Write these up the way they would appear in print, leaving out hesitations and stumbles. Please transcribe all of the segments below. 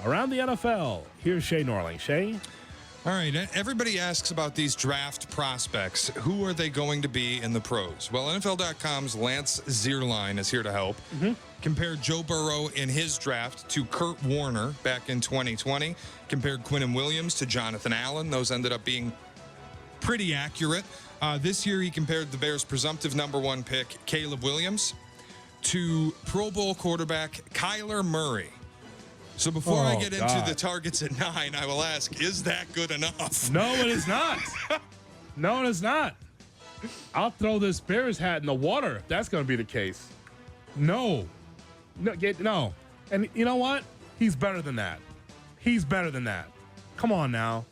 around the NFL. Here's Shay Norling. Shay? All right, everybody asks about these draft prospects. Who are they going to be in the pros? Well, NFL.com's Lance Zierlein is here to help. Compared Joe Burrow in his draft to Kurt Warner back in 2020. Compared Quinnen Williams to Jonathan Allen. Those ended up being pretty accurate. This year, he compared the Bears' presumptive number 1 pick, Caleb Williams, to Pro Bowl quarterback Kyler Murray. So before I get into the targets at 9, I will ask, is that good enough? No, it is not. No, it is not. I'll throw this Bears hat in the water if that's going to be the case. No. No. And you know what? He's better than that. He's better than that. Come on now.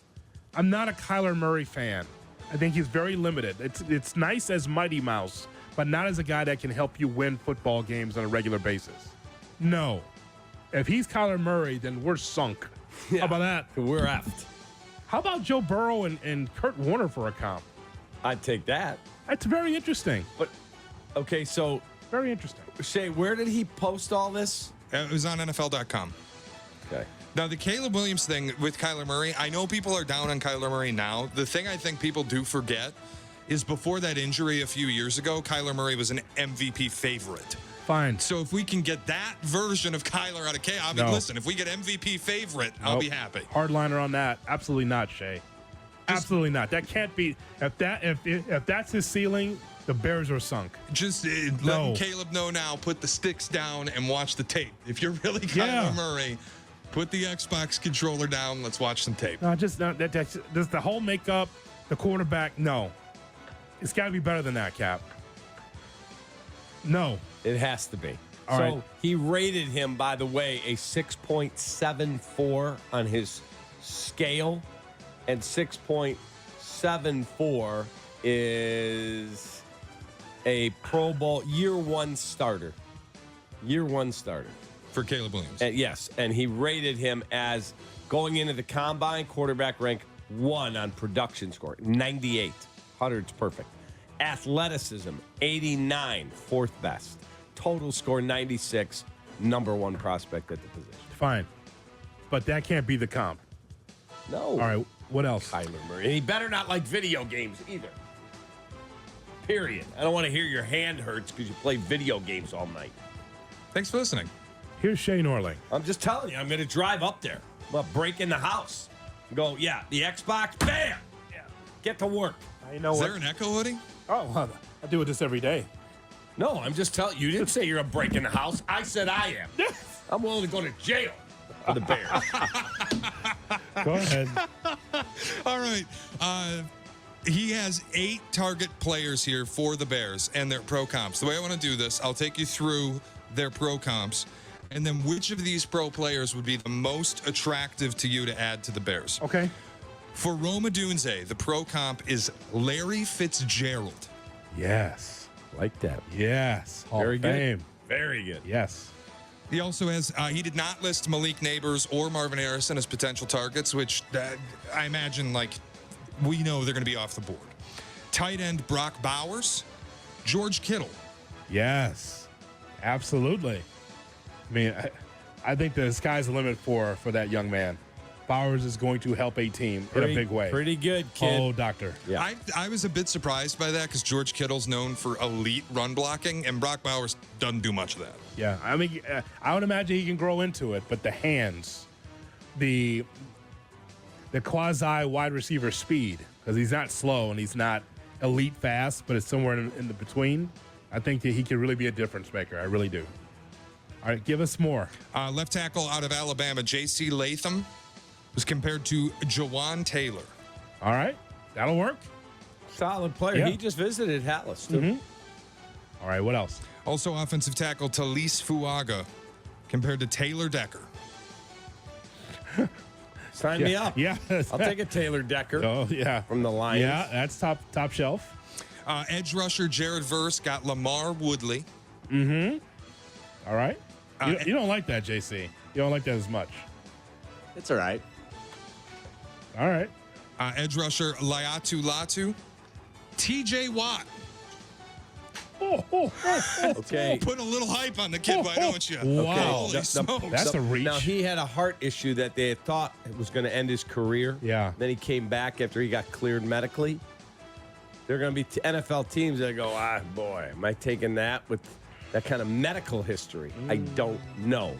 I'm not a Kyler Murray fan. I think he's very limited. It's nice as Mighty Mouse, but not as a guy that can help you win football games on a regular basis. No. If he's Kyler Murray, then we're sunk. Yeah, how about that? We're effed. How about Joe Burrow and Kurt Warner for a comp? I'd take that. That's very interesting. But, okay, so, Very interesting. Shay, where did he post all this? It was on NFL.com. Okay. Now, the Caleb Williams thing with Kyler Murray, I know people are down on Kyler Murray now. The thing I think people do forget is before that injury a few years ago, Kyler Murray was an MVP favorite. Fine. So if we can get that version of Kyler out of K, I mean, listen, if we get MVP favorite, I'll be happy. Hardliner on that. Absolutely not, Shay. Absolutely not. That can't be. If that's his ceiling, the Bears are sunk. Just letting Caleb know now, put the sticks down and watch the tape. If you're really Kyler Murray, put the Xbox controller down. Let's watch some tape. No, just the whole makeup, the quarterback. No, it's got to be better than that, Cap. No. It has to be. All so right. he rated him, by the way, a 6.74 on his scale, and 6.74 is a Pro Bowl year 1 starter. Year 1 starter. For Caleb Williams. Yes, and he rated him as going into the combine, quarterback rank 1 on production score, 98. 100's perfect. Athleticism, 89, 4th best. Total score, 96, number 1 prospect at the position. Fine, but that can't be the comp. No. All right. What else? Kyler Murray. And he better not like video games either. Period. I don't want to hear your hand hurts because you play video games all night. Thanks for listening. Here's Shay Norling. I'm just telling you, I'm going to drive up there. I'm going to break in the house. Go, the Xbox, bam! Yeah. Get to work. I know Is there an Echo hoodie? Oh, well, I do this every day. No, I'm just telling you. You didn't say you're a break in the house. I said I am. I'm willing to go to jail for the Bears. Go ahead. All right. He has 8 target players here for the Bears and their pro comps. The way I want to do this, I'll take you through their pro comps, and then which of these pro players would be the most attractive to you to add to the Bears. Okay. For Rome Odunze, the pro comp is Larry Fitzgerald. Yes. Like that. Yes. Hall Very of good. Fame. Very good. Yes. He also has, he did not list Malik Neighbors or Marvin Harrison as potential targets, which I imagine, we know they're going to be off the board. Tight end Brock Bowers, George Kittle. Yes. Absolutely. I mean, I think the sky's the limit for that young man. Bowers is going to help a team in a big way. Pretty good, kid. Oh, doctor. Yeah. I was a bit surprised by that because George Kittle's known for elite run blocking, and Brock Bowers doesn't do much of that. Yeah. I mean, I would imagine he can grow into it, but the hands, the quasi wide receiver speed, because he's not slow and he's not elite fast, but it's somewhere in the between. I think that he could really be a difference maker. I really do. All right, give us more. Left tackle out of Alabama, J.C. Latham, was compared to Jawan Taylor. All right, that'll work. Solid player. Yeah. He just visited Atlas, too. Mm-hmm. All right, what else? Also offensive tackle Talise Fuaga, compared to Taylor Decker. Sign me up. Yeah. I'll take a Taylor Decker Oh, yeah. from the Lions. Yeah, that's top shelf. Edge rusher Jared Verse got Lamar Woodley. Mm-hmm. All right. You don't like that, JC. You don't like that as much. It's all right. All right. Edge rusher Laiatu Latu. TJ Watt. Oh, Okay. Put a little hype on the kid, why don't you? Wow. Holy The- smokes. That's a reach. Now, he had a heart issue that they had thought was going to end his career. Yeah. Then he came back after he got cleared medically. There are going to be NFL teams that go, boy, am I taking that with that kind of medical history? I don't know.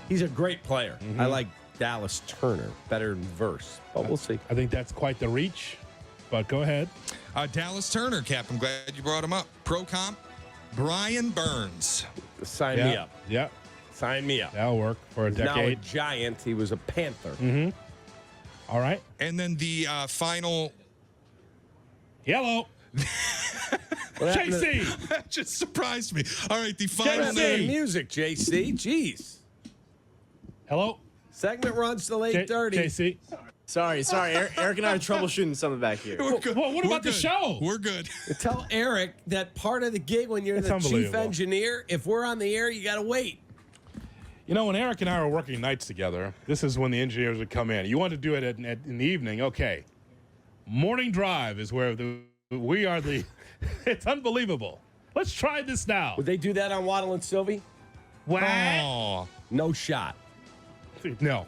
He's a great player. I like Dallas Turner better in verse, but we'll see. I think that's quite the reach, but go ahead. Dallas Turner, Cap. I'm glad you brought him up. Pro comp, Brian Burns. Sign me up. Yeah, Sign me up. that'll work for a Now a decade. Giant. He was a Panther. All right. And then the final. Yellow. What happened to- JC. That just surprised me. All right, the final What happened to the name. music, JC. Jeez. Hello. Segment runs till 8:30. JC. Sorry. Eric and I are troubleshooting something back here. We're good. Well, what We're about the good. show? We're good. Tell Eric that part of the gig when you're It's the chief unbelievable. engineer, if we're on the air, you got to wait. You know, when Eric and I were working nights together, this is when the engineers would come in. You want to do it in the evening, okay. Morning drive is where we are the. It's unbelievable. Let's try this now. Would they do that on Waddle and Sylvie? What? Oh, No shot. No.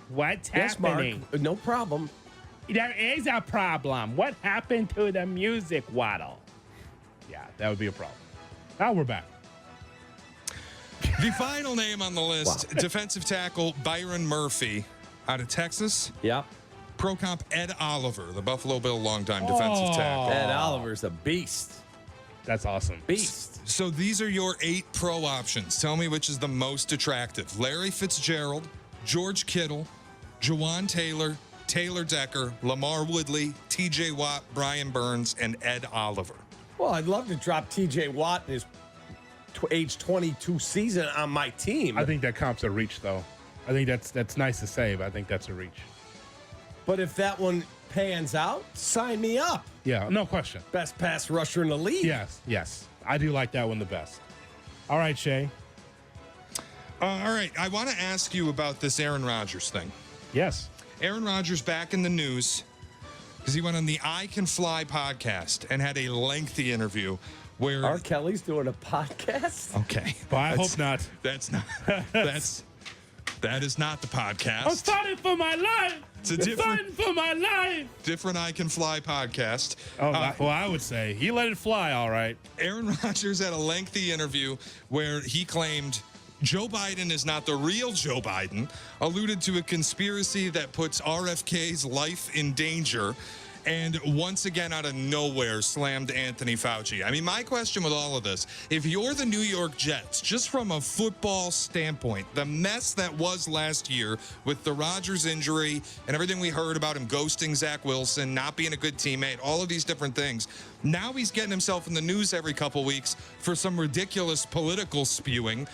What's Yes, Mark. happening? No problem. There is a problem. What happened to the music, Waddle? Yeah, that would be a problem. Now we're back. the final name on the list: defensive tackle Byron Murphy, out of Texas. Yep. Pro comp Ed Oliver, the Buffalo Bill longtime defensive tackle. Ed Oliver's a beast. That's awesome. Beast. So these are your 8 pro options. Tell me which is the most attractive. Larry Fitzgerald, George Kittle, Jawan Taylor, Taylor Decker, Lamar Woodley, TJ Watt, Brian Burns, and Ed Oliver. Well, I'd love to drop TJ Watt in his age 22 season on my team. I think that comp's a reach, though. I think that's nice to say, but I think that's a reach. But if that one pans out, sign me up. Yeah, no question. Best pass rusher in the league. Yes. I do like that one the best. All right, Shay. All right, I want to ask you about this Aaron Rodgers thing. Yes. Aaron Rodgers back in the news because he went on the I Can Fly podcast and had a lengthy interview where. R. Kelly's doing a podcast? Okay. But I That's- hope not. That's not. That is not the podcast. I'm fighting for my life. It's a different- fighting for my life. Different I Can Fly podcast. Oh, well, I would say he let it fly. All right. Aaron Rodgers had a lengthy interview where he claimed Joe Biden is not the real Joe Biden, alluded to a conspiracy that puts RFK's life in danger, and once again out of nowhere slammed Anthony Fauci. I mean, my question with all of this, if you're the New York Jets, just from a football standpoint, the mess that was last year with the Rodgers injury and everything we heard about him ghosting Zach Wilson, not being a good teammate, all of these different things, now he's getting himself in the news every couple weeks for some ridiculous political spewing.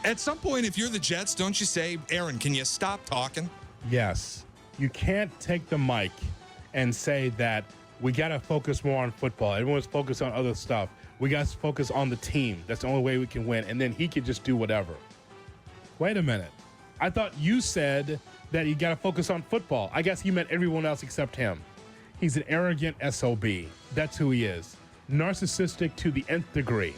At some point, if you're the Jets, don't you say, Aaron, can you stop talking? Yes. You can't take the mic and say that we got to focus more on football. Everyone's focused on other stuff. We got to focus on the team. That's the only way we can win. And then he could just do whatever. Wait a minute. I thought you said that you got to focus on football. I guess you meant everyone else except him. He's an arrogant SOB. That's who he is. Narcissistic to the nth degree.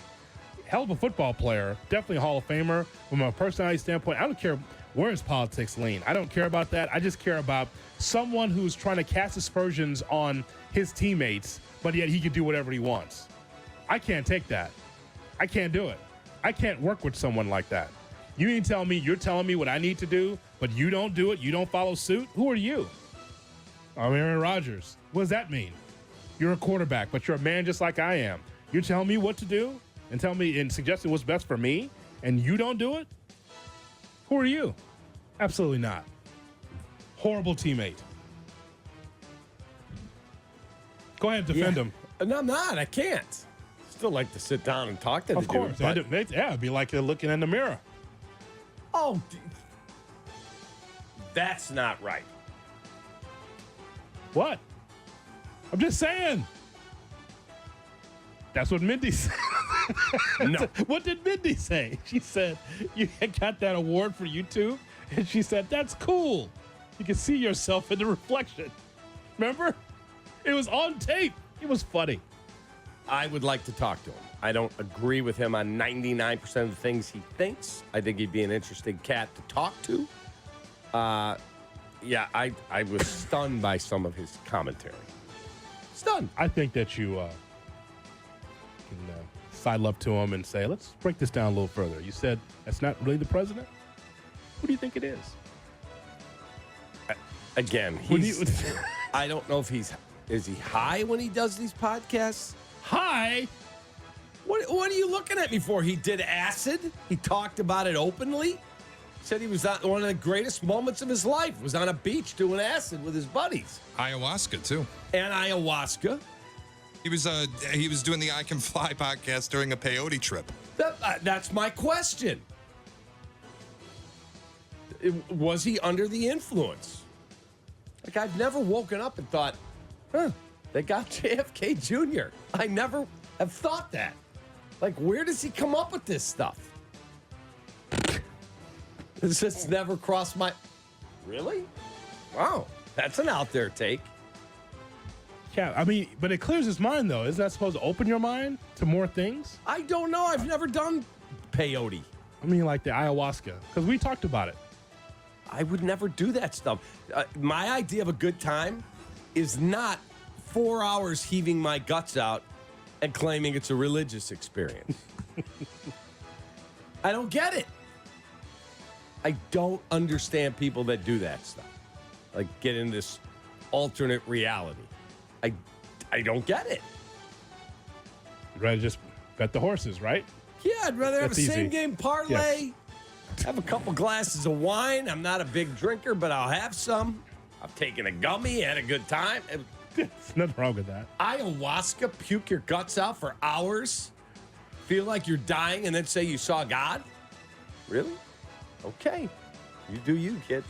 Hell of a football player. Definitely a Hall of Famer. From a personality standpoint, I don't care where his politics lean. I don't care about that. I just care about someone who's trying to cast aspersions on his teammates, but yet he can do whatever he wants. I can't take that. I can't do it. I can't work with someone like that. You ain't telling me, you're telling me what I need to do, but you don't do it. You don't follow suit. Who are you? I'm Aaron Rodgers. What does that mean? You're a quarterback, but you're a man just like I am. You're telling me what to do and telling me and suggesting what's best for me, and you don't do it? Who are you? Absolutely not. Horrible teammate. Go ahead, defend him. No, I'm not. I can't. Still like to sit down and talk to the Of course. dude. But, It'd be like looking in the mirror. That's not right. What? I'm just saying. That's what Mindy said. No. What did Mindy say? She said, you got that award for YouTube? And she said, that's cool. You can see yourself in the reflection. Remember? It was on tape. It was funny. I would like to talk to him. I don't agree with him on 99% of the things he thinks. I think he'd be an interesting cat to talk to. Yeah, I was stunned by some of his commentary. Stunned. I think that you can sidle up to him and say, let's break this down a little further. You said that's not really the president? Who do you think it is? Again, I don't know if is he high when he does these podcasts? Hi. What are you looking at me for? He did acid. He talked about it openly. Said he was at one of the greatest moments of his life. Was on a beach doing acid with his buddies. Ayahuasca too. And ayahuasca. He was doing the I Can Fly podcast during a peyote trip. That's my question. Was he under the influence? Like, I've never woken up and thought, they got JFK Jr. I never have thought that. Like, where does he come up with this stuff? It's just never crossed my... Really? Wow. That's an out there take. Yeah, I mean, but it clears his mind, though. Isn't that supposed to open your mind to more things? I don't know. I've never done peyote. I mean, like the ayahuasca, because we talked about it. I would never do that stuff. My idea of a good time is not 4 hours heaving my guts out and claiming it's a religious experience. I don't get it. I don't understand people that do that stuff. Like, get in this alternate reality. I don't get it. You'd rather just bet the horses, right? Yeah, I'd rather have a That's easy. same-game parlay. Yes. Have a couple glasses of wine. I'm not a big drinker, but I'll have some. I've taken a gummy, had a good time. There's nothing wrong with that. Ayahuasca, puke your guts out for hours, feel like you're dying, and then say you saw God? Really? Okay. You do you, kid.